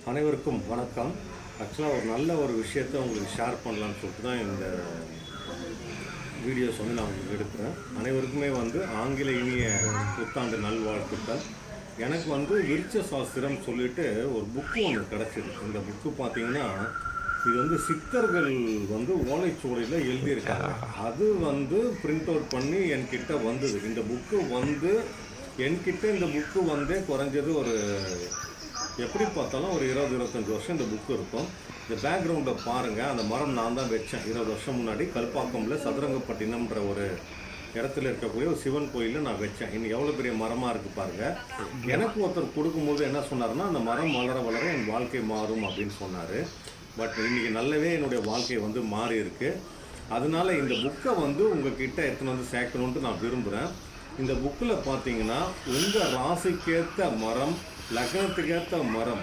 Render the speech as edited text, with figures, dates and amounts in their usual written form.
அனைவருக்கும் வணக்கம். ஆக்சுவலாக ஒரு நல்ல ஒரு விஷயத்தை உங்களுக்கு ஷேர் பண்ணலான்னு சொல்லிட்டு தான் இந்த வீடியோஸ் நான் உங்களுக்கு எடுக்கிறேன். அனைவருக்குமே ஆங்கில இனிய புத்தாண்டு நல்வாழ்த்துக்கள். எனக்கு விருட்ச சாஸ்திரம் சொல்லிட்டு ஒரு புக்கு ஒன்று கிடச்சிது. இந்த புக்கு பார்த்தீங்கன்னா இது சித்தர்கள் ஓலைச்சுவடியில் எழுதியிருக்காங்க. அது பிரிண்ட் அவுட் பண்ணி என்கிட்ட வந்தது. இந்த புக்கு என்கிட்ட இந்த புக்கு குறைஞ்சது ஒரு எப்படி பார்த்தாலும் ஒரு 20-25 வருஷம் இந்த புக்கு இருக்கும். இந்த பேக்ரவுண்டை பாருங்கள். அந்த மரம் நான் தான் வச்சேன் 20 வருஷம் முன்னாடி. கல்பாக்கமில் சதுரங்கப்பட்டினம்ன்ற ஒரு இடத்துல இருக்கக்கூடிய ஒரு சிவன் கோயிலில் நான் வச்சேன். இன்னும் எவ்வளோ பெரிய மரமாக இருக்குது பாருங்கள். எனக்கு ஒருத்தர் கொடுக்கும்போது என்ன சொன்னார்னா, அந்த மரம் வளர வளர என் வாழ்க்கை மாறும் அப்படின்னு சொன்னார். பட் இன்றைக்கி நல்லாவே என்னுடைய வாழ்க்கை மாறி இருக்குது. அதனால் இந்த புக்கை உங்ககிட்ட எடுத்துன்னு சேர்க்கணுன்ட்டு நான் விரும்புகிறேன். இந்த புக்கில் பார்த்தீங்கன்னா உங்கள் ராசிக்கேற்ற மரம், லக்னத்துக்கேற்ற மரம்,